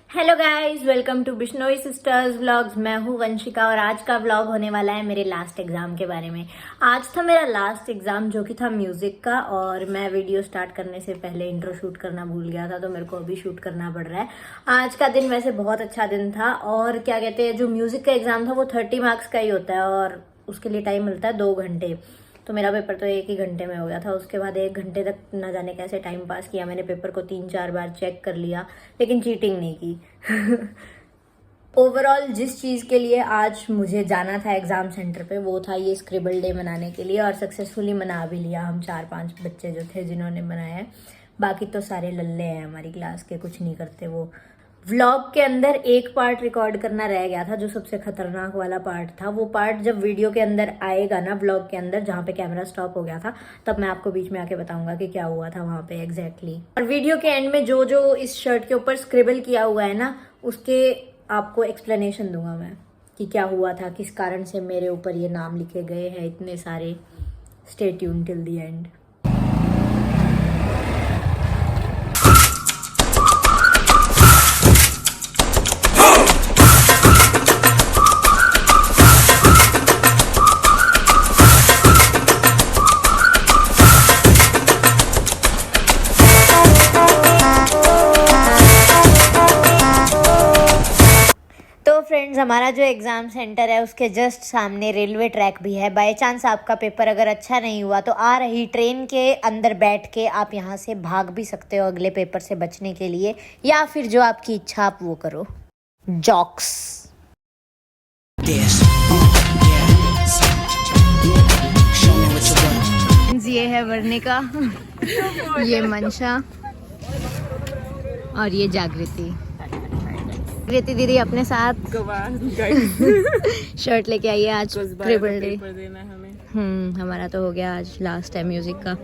Hello guys, welcome to Bishnoi sisters vlogs. मैं हूँ वंशिका और आज का व्लॉग होने वाला है मेरे लास्ट एग्जाम के बारे में। आज था मेरा लास्ट एग्जाम जो कि था म्यूजिक का, और मैं वीडियो स्टार्ट करने से पहले इंट्रो शूट करना भूल गया था, तो मेरे को अभी शूट करना पड़ रहा है। आज का दिन वैसे बहुत अच्छा दिन था, और क्या कहते हैं, जो म्यूजिक का एग्जाम था वो 30 मार्क्स का ही होता है और उसके लिए टाइम मिलता है 2 घंटे। तो मेरा पेपर तो 1 ही घंटे में हो गया था। उसके बाद 1 घंटे तक न जाने कैसे टाइम पास किया। मैंने पेपर को 3-4 बार चेक कर लिया, लेकिन चीटिंग नहीं की। ओवरऑल जिस चीज़ के लिए आज मुझे जाना था एग्ज़ाम सेंटर पे, वो था ये स्क्रिबल डे मनाने के लिए, और सक्सेसफुली मना भी लिया हम 4-5 बच्चे जो थे जिन्होंने मनाया है। बाकी तो सारे लल्ले हैं हमारी क्लास के, कुछ नहीं करते वो। व्लॉग के अंदर एक पार्ट रिकॉर्ड करना रह गया था, जो सबसे खतरनाक वाला पार्ट था। वो पार्ट जब वीडियो के अंदर आएगा ना, व्लॉग के अंदर जहाँ पे कैमरा स्टॉप हो गया था, तब मैं आपको बीच में आके बताऊंगा कि क्या हुआ था वहाँ पे एग्जैक्टली। और वीडियो के एंड में जो जो इस शर्ट के ऊपर स्क्रिबल किया हुआ है ना, उसके आपको एक्सप्लेनेशन दूंगा मैं कि क्या हुआ था, किस कारण से मेरे ऊपर ये नाम लिखे गए हैं इतने सारे। Stay tune till the end. Friends, हमारा जो एग्ज़ाम सेंटर है उसके जस्ट सामने रेलवे ट्रैक भी है। बाय चांस आपका पेपर अगर अच्छा नहीं हुआ तो आ रही ट्रेन के अंदर बैठ के आप यहाँ से भाग भी सकते हो अगले पेपर से बचने के लिए, या फिर जो आपकी इच्छा आप वो करो। जॉक्स। ये है वर्णिका, ये मंशा और ये जागृति। जागृति दीदी अपने साथ शर्ट लेके आई है आज स्क्रिबल डे। हमारा तो हो गया आज लास्ट है म्यूजिक का।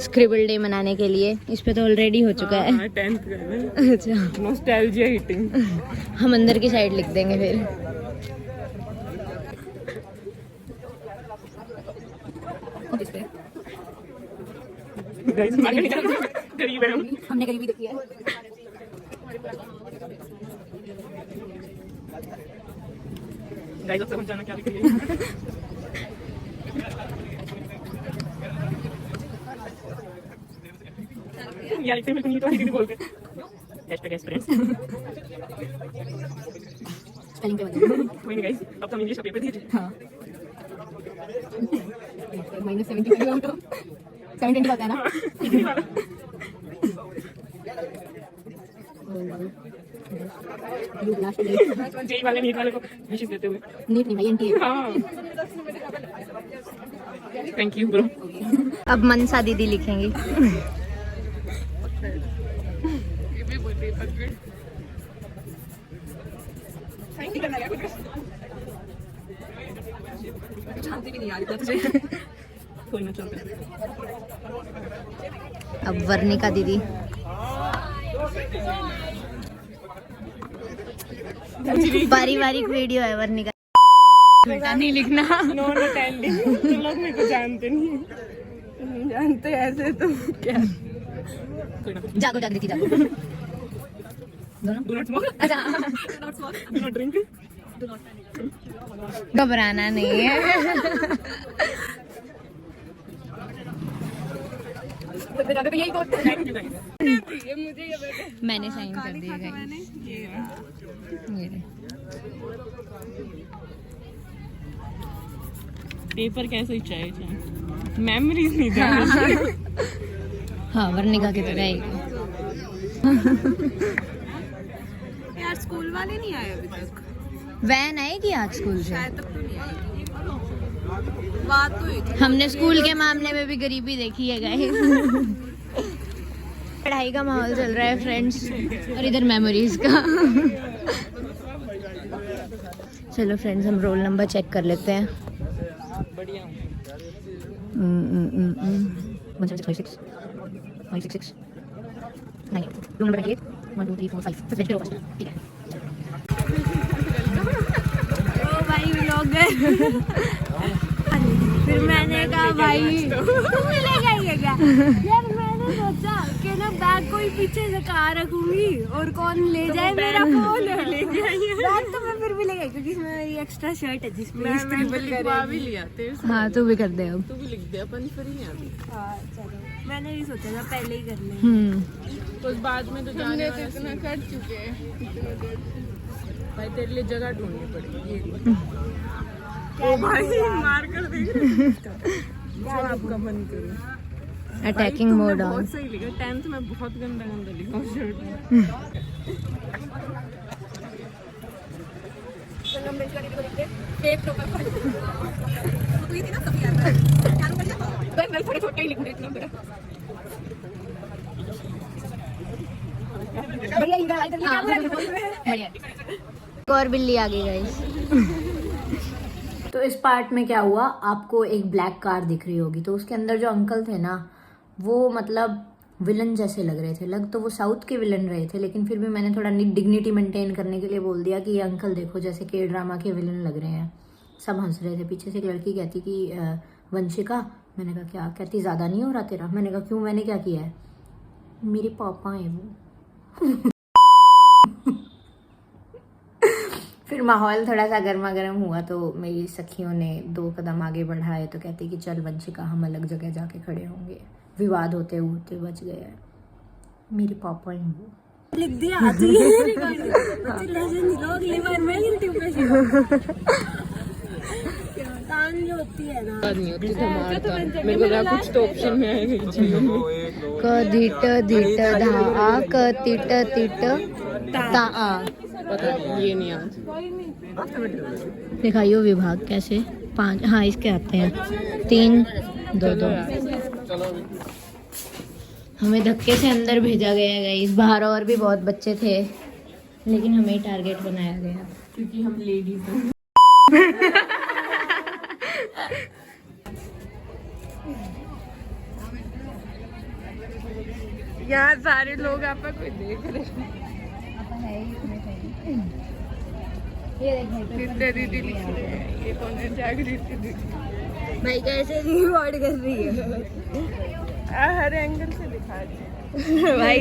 स्क्रिबल डे मनाने के लिए इस पे तो ऑलरेडी हो चुका है। अच्छा, नॉस्टैल्जिया हिटिंग। हम अंदर की साइड लिख देंगे फिर। हमने गरीबी देखी है। गाइस अब समझ जाना क्या लिख रही है। यार इतने में तो नहीं तो नहीं बोल के #experience स्पेलिंग पे बताओ। कोई नहीं गाइस, अब तो इंग्लिश का पेपर दीजिए। हां -70 आउट ऑफ 70 आता है ना। जेई वाले नीट वाले को विशेष देते हुए। नीट नहीं भाई, एनटी। हां, थैंक यू ब्रो। अब मनसा दीदी लिखेंगी। शांति भी नहीं आ रही तुझे। कोई ना, चलते। अब वर्णिका दीदी। पारिवारिक वीडियो है वर्णिका। नहीं लिखना। No tending. तुम लोग मेरे को जानते नहीं जानते ऐसे तो क्या। जागो जागृति जागो। Do not smoke. अच्छा, do not smoke, do not drink, do not panic. घबराना नहीं है। तो यही बोलते हैं। मुझे मैंने साइन कर दिया गाइस। ये पेपर कैसे चाहिए, मेमोरीज नहीं जाने। हाँ, वर्णिका की तरह ही। यार स्कूल वाले नहीं आए अभी तक। वैन आएगी आज स्कूल से? शायद तक तो नहीं आएगी। बात तो हुई थी। हमने स्कूल के मामले में भी गरीबी देखी है गाइस। पढ़ाई का माहौल चल रहा है फ्रेंड्स, और इधर मेमोरीज का। चलो फ्रेंड्स, हम रोल नंबर चेक कर लेते हैं। बढ़िया। 176 566 9 रूम नंबर 8 1 2 3 4 5 फिर बेंच पे ठीक है। ओ भाई व्लॉगर। फिर मैंने कहा भाई तुम मिलेगा ये क्या यार, मैंने सोचा कि ना बैग को ही पीछे से कहाँ रखूंगी और कौन ले जाए मेरा फोन। भी लगे क्योंकि इसमें मेरी एक्स्ट्रा शर्ट है जिसमें मैं लिखवा भी लिया तेरे से। हाँ तू भी कर दे अब। तू भी लिख दे, अपन फ्री हैं अभी। हाँ चलो, मैंने भी सोचा था पहले ही कर लेंगे। तो बाद में तो जाने वाला इतना कर चुके हैं भाई, तेरे लिए जगह ढूंढनी पड़ेगी। ओ भाई मार कर देख रहे जो आपका मन करे। अटैकिंग भाई, मोड तुमने ऑन। बहुत सही लिखा, 10th में बहुत गंदा गंदा लिखा उस शर्ट में। एक और बिल्ली आ गई गाइस। तो इस पार्ट में क्या हुआ, आपको एक ब्लैक कार दिख रही होगी, तो उसके अंदर जो अंकल थे ना, वो मतलब विलन जैसे लग रहे थे। लग तो वो साउथ के विलन रहे थे, लेकिन फिर भी मैंने थोड़ा डिग्निटी मेंटेन करने के लिए बोल दिया कि ये अंकल देखो जैसे के ड्रामा के विलन लग रहे हैं। सब हंस रहे थे। पीछे से एक लड़की कहती कि वंशिका, मैंने कहा क्या? कहती ज़्यादा नहीं हो रहा तेरा? मैंने कहा क्यों, मैंने क्या किया है? मेरे पापा हैं वो। फिर माहौल थोड़ा सा गर्मा गर्म हुआ तो मेरी सखियों ने 2 कदम आगे बढ़ाए, तो कहती कि चल वंशिका हम अलग जगह जाके खड़े होंगे। विवाद होते होते बच गया। मेरे पापा ही वो। लिख दिया तो ये रिकॉर्ड अगली बार मैं यूट्यूब पे तान जो होती है ना, नहीं होती धमाल। मेरे को लगा कुछ तो ऑप्शन में आएगा। क धीट धीट धा आ क तीट तीट ता आ। पता नहीं, ये नहीं आता। दिखाइयो विभाग कैसे 5, हाँ इसके आते हैं 3 2 2। हमें धक्के से अंदर भेजा गया है गाइस। बाहर और भी बहुत बच्चे थे, लेकिन हमें टारगेट बनाया गया क्योंकि हम लेडीज हैं। यहाँ सारे लोग आपका कोई देख रहे हैं। नित्या दीदी लिख रहे हैं, ये कौन है? जागृति दीदी। भाई कैसे रिकॉर्ड कर रही है हर एंगल से दिखा रही भाई।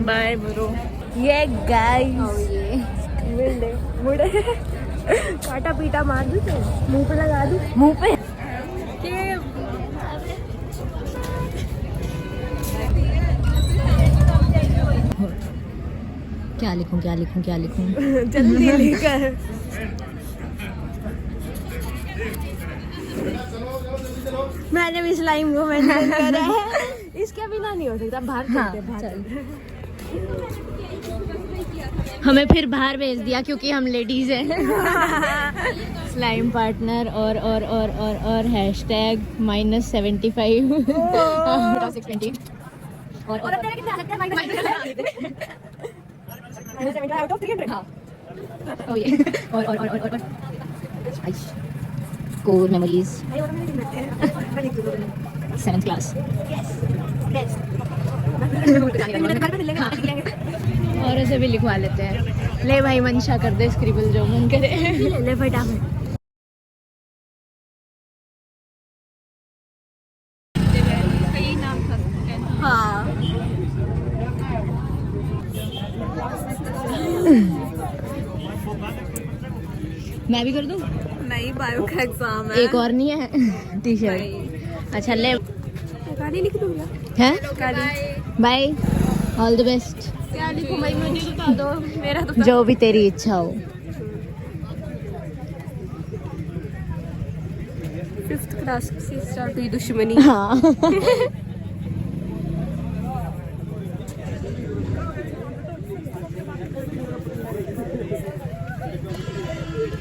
Bye bro. ये गाइस मुड़े काटा पीटा मार दूं, मुंह पे लगा दूं, मुंह पे क्या लिखूं क्या लिखूं क्या लिखूं। जल्दी लेकर। मैंने भी स्लाइम को मेंशन करा है। इसके बिना नहीं हो सकता। बाहर चलते हैं, बाहर चलते हैं। हमें फिर बाहर भेज दिया क्योंकि हम लेडीज हैं। स्लाइम पार्टनर और हैशटैग -75 620 और तेरा कितना आ सकता है? हाँ oh yeah. और कोर मेमोरीज 7th क्लास। और ऐसे भी लिखवा लेते हैं। ले भाई मंशा कर दे स्क्रिबल जो मन करे। ले फटाफट। हाँ मैं भी कर दूं? नहीं, बायो का एग्जाम है। एक और नहीं है टी शर्ट। अच्छा ले गाड़ी लिख दूंगा। है। गाड़ी बाय, ऑल द बेस्ट। क्या लिखूं भाई, मुझे बता दो। मेरा तो जो भी तेरी इच्छा हो। 5th क्लास से स्टार्ट हुई दुश्मनी। हाँ।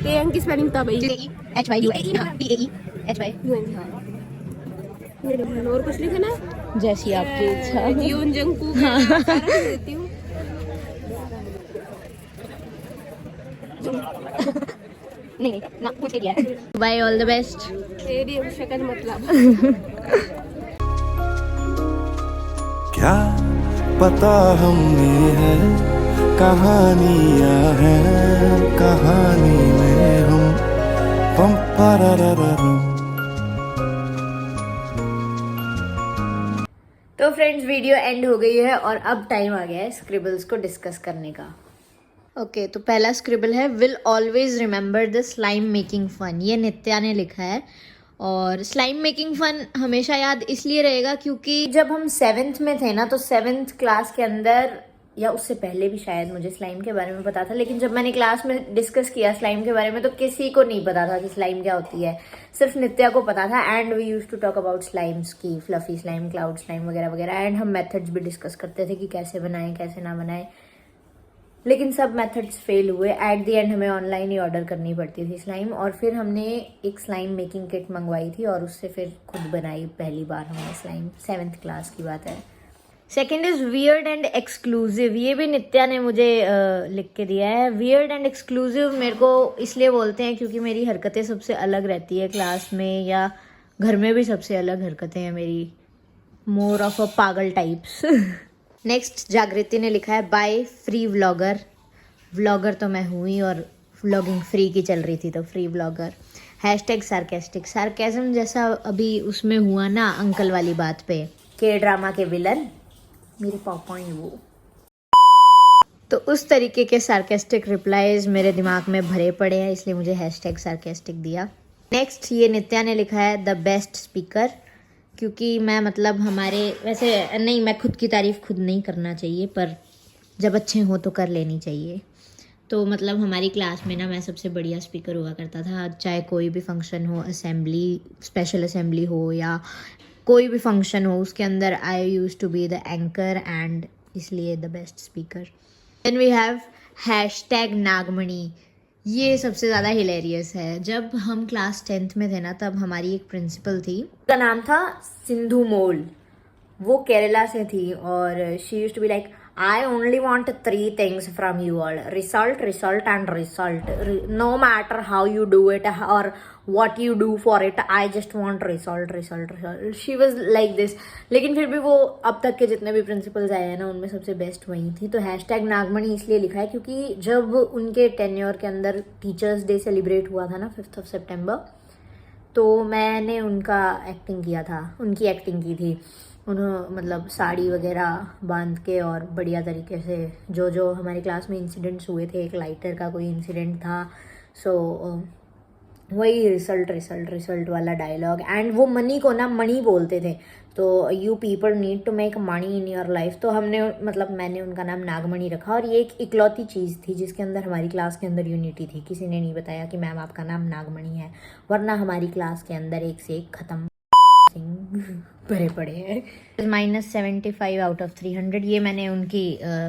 ये अंक की स्पेलिंग था भाई। HYUNTAE और कुछ लिखना है? जैसी आपकी इच्छा। यून जंकू का सारा देती हूँ। नहीं ना पूछ लिया। Bye, all the best. तेरी शक्ल मतलब। क्या पता हमने है कहानियां हैं, कहानी में हम पम तो फ्रेंड्स, वीडियो एंड हो गई है और अब टाइम आ गया है स्क्रिबल्स को डिस्कस करने का। ओके, तो पहला स्क्रिबल है, will always remember the slime making fun. ये नित्या ने लिखा है और स्लाइम मेकिंग फन हमेशा याद इसलिए रहेगा क्योंकि जब हम 7th में थे ना, तो 7th क्लास के अंदर या उससे पहले भी शायद मुझे स्लाइम के बारे में पता था, लेकिन जब मैंने क्लास में डिस्कस किया स्लाइम के बारे में तो किसी को नहीं पता था कि स्लाइम क्या होती है, सिर्फ नित्या को पता था। And we used to talk about slimes की, फ्लफी स्लाइम, क्लाउड स्लाइम वगैरह वगैरह। एंड हम मेथड्स भी डिस्कस करते थे कि कैसे बनाएं कैसे ना बनाएं, लेकिन सब मेथड्स फेल हुए। एट द एंड हमें ऑनलाइन ही ऑर्डर करनी पड़ती थी स्लाइम, और फिर हमने एक स्लाइम मेकिंग किट मंगवाई थी और उससे फिर खुद बनाई पहली बार हमने स्लाइम। 7th क्लास की बात है। Second is weird and exclusive. ये भी नित्या ने मुझे लिख के दिया है। वियर्ड एंड एक्सक्लूसिव मेरे को इसलिए बोलते हैं क्योंकि मेरी हरकतें सबसे अलग रहती है क्लास में या घर में भी सबसे अलग हरकतें हैं मेरी, मोर ऑफ अ पागल टाइप्स। नेक्स्ट जागृति ने लिखा है, बाय फ्री व्लॉगर। व्लॉगर तो मैं हूँ ही और व्लॉगिंग फ्री की चल रही थी तो free vlogger. Hashtag sarcastic. Sarcasm जैसा अभी उसमें हुआ ना अंकल वाली बात पे, के ड्रामा के विलन मेरे पापा ही वो। तो उस तरीके के सार्केस्टिक रिप्लाईज मेरे दिमाग में भरे पड़े हैं, इसलिए मुझे हैशटैग सार्केस्टिक दिया। नेक्स्ट ये नित्या ने लिखा है, द बेस्ट स्पीकर। क्योंकि मैं मतलब हमारे वैसे नहीं, मैं खुद की तारीफ खुद नहीं करना चाहिए, पर जब अच्छे हो तो कर लेनी चाहिए। तो मतलब हमारी क्लास में ना मैं सबसे बढ़िया स्पीकर हुआ करता था, चाहे कोई भी फंक्शन हो, असेंबली, स्पेशल असेंबली हो या कोई भी फंक्शन हो, उसके अंदर I use to be the anchor and इसलिए the best speaker. Then we have hashtag Nagmani. ये सबसे ज़्यादा हिलेरियस है। जब हम क्लास 10th में थे ना, तब हमारी एक प्रिंसिपल थी, उसका नाम था सिंधु मोल। वो केरला से थी और she used to be like, I only want 3 things from you all: result, result and result. No matter how you do it or what you do for it, I just want result, result, result. She was like this. लेकिन फिर भी वो अब तक के जितने भी principles आए हैं ना, उनमें सबसे बेस्ट वही थी। तो हैशटैग नागमणि इसलिए लिखा है क्योंकि जब उनके टेन्योर के अंदर टीचर्स डे सेलिब्रेट हुआ था ना 5th of September, तो मैंने उनका एक्टिंग किया था, उनकी एक्टिंग की थी। उन्होंने मतलब साड़ी वगैरह बांध के और बढ़िया तरीके से जो जो हमारी क्लास में इंसिडेंट्स हुए थे, एक लाइटर का कोई इंसिडेंट था, सो वही रिजल्ट रिजल्ट रिजल्ट वाला डायलॉग। एंड वो मनी को ना मणि बोलते थे, तो you people need to make money in your life. तो हमने मतलब मैंने उनका नाम नागमणि रखा और ये एक इकलौती चीज़ थी जिसके अंदर हमारी क्लास के अंदर यूनिटी थी। किसी ने नहीं बताया कि मैम आपका नाम नागमणि है, वरना हमारी क्लास के अंदर एक से एक खत्म भरे पड़े हैं। -75 out of 300। ये मैंने उनकी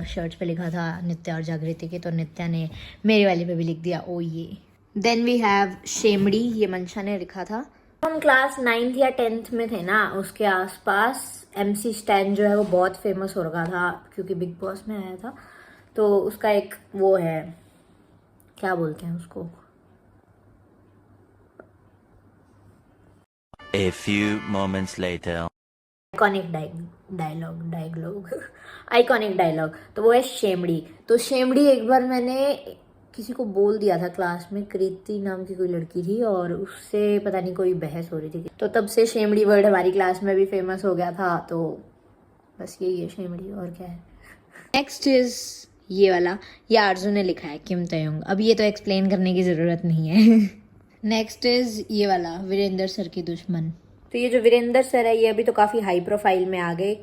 शर्ट पे लिखा था नित्या और जागृति के, तो नित्या ने मेरे वाले पे भी लिख दिया ओ ये। देन वी हैव शेमड़ी। ये मंशा ने लिखा था। हम क्लास 9th या 10th में थे ना, उसके आसपास MC स्टैन जो है वो बहुत फेमस हो रखा था क्योंकि बिग बॉस में आया था। तो उसका एक वो है, क्या बोलते हैं उसको, A few moments later. Iconic dialogue. तो वो है शेमड़ी। तो शेमड़ी एक बार मैंने किसी को बोल दिया था क्लास में, कृति नाम की कोई लड़की थी और उससे पता नहीं कोई बहस हो रही थी, तो तब से शेमड़ी वर्ड हमारी क्लास में भी फेमस हो गया था। तो बस यही है शेमड़ी, और क्या है। नेक्स्ट इज ये वाला, ये आरजू ने लिखा है, किम तयोंग। अब ये तो एक्सप्लेन करने की ज़रूरत नहीं है। नेक्स्ट इज ये वाला, वीरेंद्र सर की दुश्मन। तो ये जो वीरेंद्र सर है, ये अभी तो काफ़ी हाई प्रोफाइल में आ गए,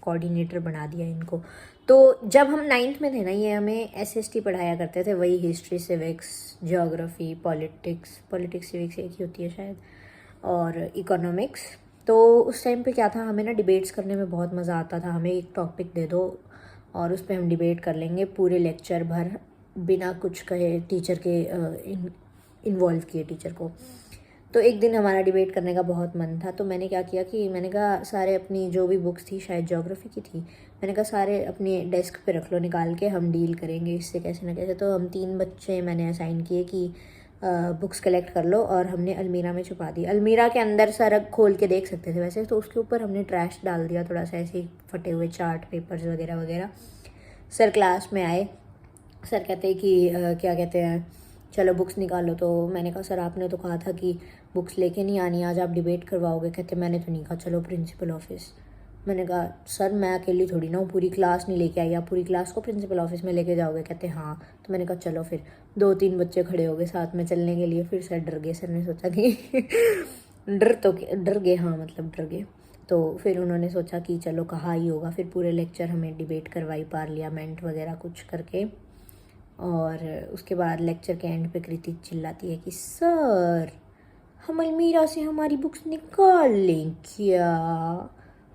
कोऑर्डिनेटर बना दिया इनको। तो जब हम 9th में थे ना, ये हमें SST पढ़ाया करते थे, वही history, civics, geography, politics civics एक ही होती है शायद, और इकोनॉमिक्स। तो उस टाइम पे क्या था, हमें ना डिबेट्स करने में बहुत मज़ा आता था। हमें एक टॉपिक दे दो और उस पर हम डिबेट कर लेंगे पूरे लेक्चर भर बिना कुछ कहे, टीचर के इन्वॉल्व किए टीचर को। तो एक दिन हमारा डिबेट करने का बहुत मन था, तो मैंने क्या किया कि मैंने कहा सारे अपनी जो भी बुक्स थी, शायद ज्योग्राफी की थी, मैंने कहा सारे अपने डेस्क पे रख लो निकाल के, हम डील करेंगे इससे कैसे ना कैसे। तो हम 3 बच्चे मैंने असाइन किए कि बुक्स कलेक्ट कर लो, और हमने अलमीरा में छुपा दी। अलमीरा के अंदर सर खोल के देख सकते थे वैसे, तो उसके ऊपर हमने ट्रैश डाल दिया थोड़ा सा, ऐसे ही फटे हुए चार्ट पेपर्स वगैरह वगैरह। सर क्लास में आए, सर कहते कि क्या कहते हैं, चलो बुक्स निकालो। तो मैंने कहा सर आपने तो कहा था कि बुक्स लेके नहीं आनी, आज आप डिबेट करवाओगे। कहते मैंने तो नहीं कहा, चलो प्रिंसिपल ऑफिस। मैंने कहा सर मैं अकेली थोड़ी ना हूँ, पूरी क्लास नहीं लेके आई, आप पूरी क्लास को प्रिंसिपल ऑफिस में लेके जाओगे? कहते हाँ। तो मैंने कहा चलो फिर। 2-3 बच्चे खड़े हो गए साथ में चलने के लिए, फिर सर डर गए। सर ने सोचा कि डर गए, हाँ मतलब डर गए। तो फिर उन्होंने सोचा कि चलो कहाँ ही होगा। फिर पूरे लेक्चर हमें डिबेट करवाई, पार्लियामेंट वगैरह कुछ करके। और उसके बाद लेक्चर के एंड पे कृति चिल्लाती है कि सर हम अलमीरा से हमारी बुक्स निकाल लें क्या?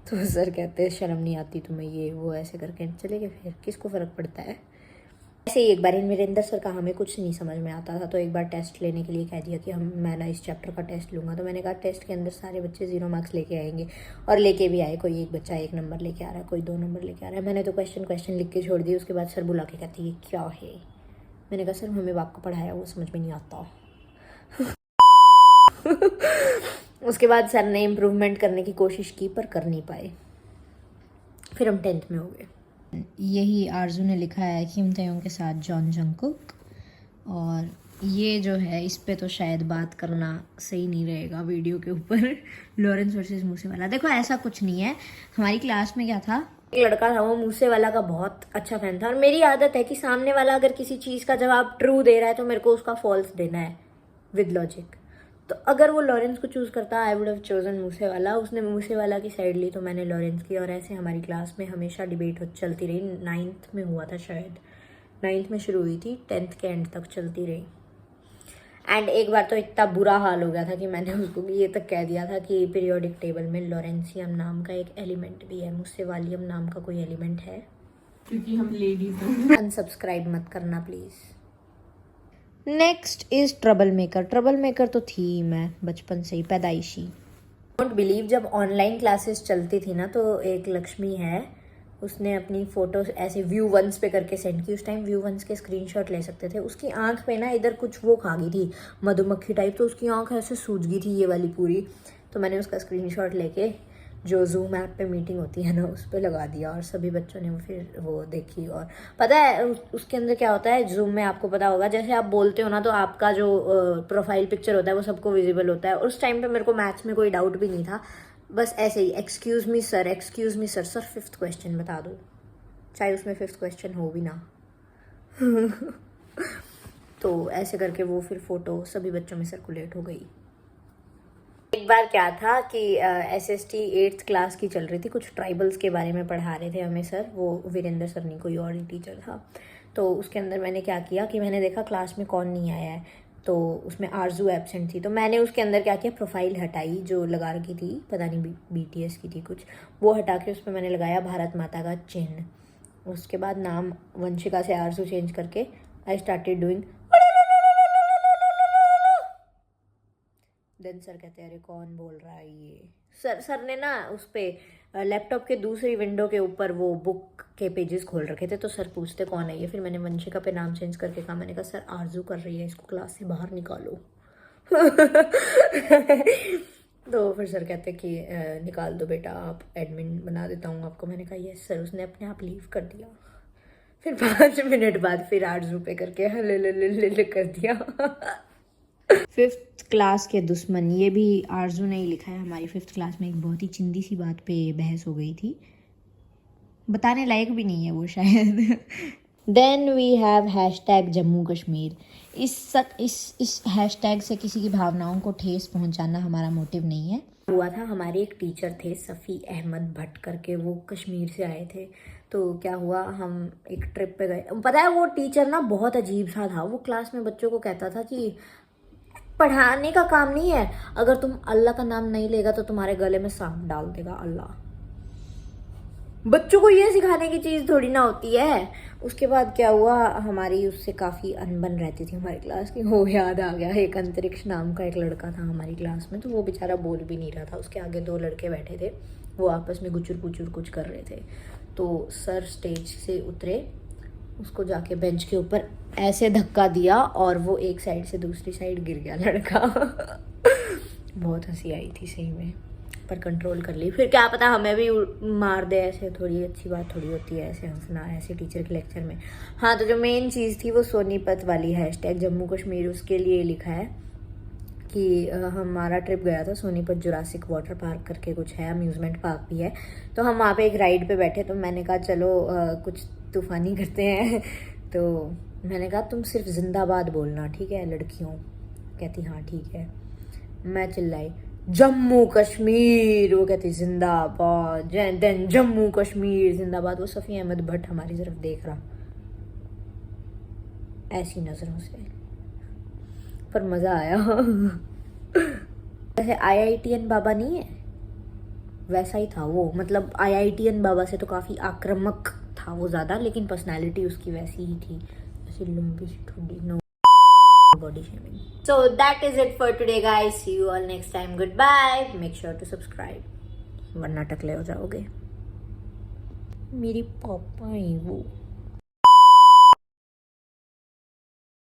तो सर कहते हैं शर्म नहीं आती तुम्हें, ये वो ऐसे करके चले गए। फिर किसको फ़र्क पड़ता है। ऐसे ही एक बार वीरेंद्र सर का हमें कुछ नहीं समझ में आता था, तो एक बार टेस्ट लेने के लिए कह दिया कि मैं ना इस चैप्टर का टेस्ट लूँगा। तो मैंने कहा टेस्ट के अंदर सारे बच्चे 0 मार्क्स लेके आएंगे, और लेके भी आए। कोई एक बच्चा 1 नंबर लेके आ रहा है, कोई 2 नंबर लेके आ रहा है। मैंने तो क्वेश्चन लिख के छोड़ दिए। उसके बाद सर बुला के कहती है क्या है? मैंने कहा सर हमें आपको पढ़ाया वो समझ में नहीं आता। उसके बाद सर ने इम्प्रूवमेंट करने की कोशिश की पर कर नहीं पाए। फिर हम 10th में हो गए। यही आरजू ने लिखा है किम तयोंग के साथ जॉन जंगकुक। और ये जो है इस पे तो शायद बात करना सही नहीं रहेगा वीडियो के ऊपर। Lawrence versus Moosewala. देखो ऐसा कुछ नहीं है। हमारी क्लास में क्या था, एक लड़का था वो मूसेवाला का बहुत अच्छा फैन था। और मेरी आदत है कि सामने वाला अगर किसी चीज़ का जवाब ट्रू दे रहा है तो मेरे को उसका फॉल्स देना है विद लॉजिक। तो अगर वो लॉरेंस को चूज़ करता I would have chosen Moosewala. उसने मूसेवाला की साइड ली तो मैंने लॉरेंस की। और ऐसे हमारी क्लास में हमेशा डिबेट चलती रही। 9th में हुआ था शायद, 9th में शुरू हुई थी, 10th के एंड तक चलती रही। एंड एक बार तो इतना बुरा हाल हो गया था कि मैंने उसको ये तक कह दिया था कि पीरियोडिक टेबल में लॉरेंसियम नाम का एक एलिमेंट भी है, मूसेवालियम नाम का कोई एलिमेंट है। क्योंकि हम लेडीज हैं। अनसब्सक्राइब मत करना please. Next is trouble maker. Trouble maker तो थी मैं बचपन से ही, पैदाइशी। डोंट बिलीव, जब ऑनलाइन क्लासेस चलती थी ना तो एक लक्ष्मी है, उसने अपनी फ़ोटोज ऐसे व्यू वंस पे करके सेंड की। उस टाइम व्यू वंस के स्क्रीनशॉट ले सकते थे। उसकी आंख पे ना इधर कुछ वो खा गई थी मधुमक्खी टाइप, तो उसकी आंख ऐसे सूज गई थी ये वाली पूरी। तो मैंने उसका स्क्रीनशॉट लेके जो जूम ऐप पे मीटिंग होती है ना उस पर लगा दिया। और सभी बच्चों ने फिर वो देखी। और पता है उसके अंदर क्या होता है, जूम में आपको पता होगा जैसे आप बोलते हो ना तो आपका जो प्रोफाइल पिक्चर होता है वो सबको विजिबल होता है। और उस टाइम पे मेरे को मैथ्स में कोई डाउट भी नहीं था, बस ऐसे ही excuse me sir, excuse me sir, sir 5th question बता दो, चाहे उसमें 5th क्वेश्चन हो भी ना। तो ऐसे करके वो फिर फ़ोटो सभी बच्चों में सर्कुलेट हो गई। एक बार क्या था कि SST 8th क्लास की चल रही थी, कुछ ट्राइबल्स के बारे में पढ़ा रहे थे हमें सर, वो वीरेंद्र सर नहीं कोई और ही टीचर था। तो उसके अंदर मैंने क्या किया कि मैंने देखा क्लास में कौन नहीं आया है, तो उसमें आरजू एब्सेंट थी। तो मैंने उसके अंदर क्या किया, प्रोफाइल हटाई जो लगा रखी थी, पता नहीं BTS की थी कुछ, वो हटा के उस पर मैंने लगाया भारत माता का चिन्ह। उसके बाद नाम वंशिका से आरजू चेंज करके I started doing. Then sir कहते हैं अरे कौन बोल रहा है ये। सर ने ना उस पर लैपटॉप के दूसरी विंडो के ऊपर वो बुक के पेजेस खोल रखे थे। तो सर पूछते कौन है ये, फिर मैंने वंशिका पे नाम चेंज करके कहा, मैंने कहा सर आरजू कर रही है, इसको क्लास से बाहर निकालो। तो फिर सर कहते कि निकाल दो बेटा, आप एडमिन बना देता हूँ आपको। मैंने कहा यस सर। उसने अपने आप लीव कर दिया। फिर 5 मिनट बाद फिर आरजू पे करके ले कर दिया। 5th क्लास के दुश्मन, ये भी आरजू ने ही लिखा है। हमारी 5th क्लास में एक बहुत ही चिंदी सी बात पे बहस हो गई थी, बताने लायक भी नहीं है वो शायद। Then we have hashtag Jammu Kashmir. इस हैशटैग से किसी की भावनाओं को ठेस पहुंचाना हमारा मोटिव नहीं है। हुआ था, हमारे एक टीचर थे सफ़ी अहमद भट्ट करके, वो कश्मीर से आए थे। तो क्या हुआ, हम एक ट्रिप पे गए। पता है वो टीचर ना बहुत अजीब सा था। वो क्लास में बच्चों को कहता था कि पढ़ाने का काम नहीं है, अगर तुम अल्लाह का नाम नहीं लेगा तो तुम्हारे गले में सांप डाल देगा अल्लाह। बच्चों को ये सिखाने की चीज़ थोड़ी ना होती है। उसके बाद क्या हुआ, हमारी उससे काफ़ी अनबन रहती थी हमारी क्लास की। वो याद आ गया, एक अंतरिक्ष नाम का एक लड़का था हमारी क्लास में, तो वो बेचारा बोल भी नहीं रहा था। उसके आगे 2 लड़के बैठे थे, वो आपस में गुचुर पुचुर कुछ कर रहे थे। तो सर स्टेज से उतरे, उसको जाके बेंच के ऊपर ऐसे धक्का दिया और वो एक साइड से दूसरी साइड गिर गया लड़का। बहुत हंसी आई थी सही में, पर कंट्रोल कर ली। फिर क्या पता हमें भी मार दे, ऐसे थोड़ी अच्छी बात थोड़ी होती है ऐसे हंसना ऐसे टीचर के लेक्चर में। हाँ, तो जो मेन चीज़ थी वो सोनीपत वाली हैशटैग जम्मू कश्मीर, उसके लिए लिखा है कि हमारा ट्रिप गया था सोनीपत जुरासिक वाटर पार्क करके कुछ है, अम्यूज़मेंट पार्क भी है। तो हम वहाँ पे एक राइड पे बैठे, तो मैंने कहा चलो कुछ तूफ़ानी करते हैं। तो मैंने कहा तुम सिर्फ जिंदाबाद बोलना, ठीक है लड़कियों। कहती हाँ ठीक है। मैं चिल्लाई जम्मू कश्मीर, वो कहती जिंदाबाद, देन जम्मू कश्मीर जिंदाबाद। वो सफ़ी अहमद भट्ट हमारी तरफ देख रहा ऐसी नज़रों से, पर मज़ा आया। वैसे IITN बाबा नहीं है, वैसा ही था वो। मतलब IITN बाबा से तो काफ़ी आक्रामक था वो ज़्यादा, लेकिन पर्सनालिटी उसकी वैसी ही थी, ऐसी लंबी सी ठुड्डी, no body shaming. So that is it for today guys. See you all next time. Goodbye. Make sure to subscribe. वरना टकले हो जाओगे। मेरी पापा ही वो।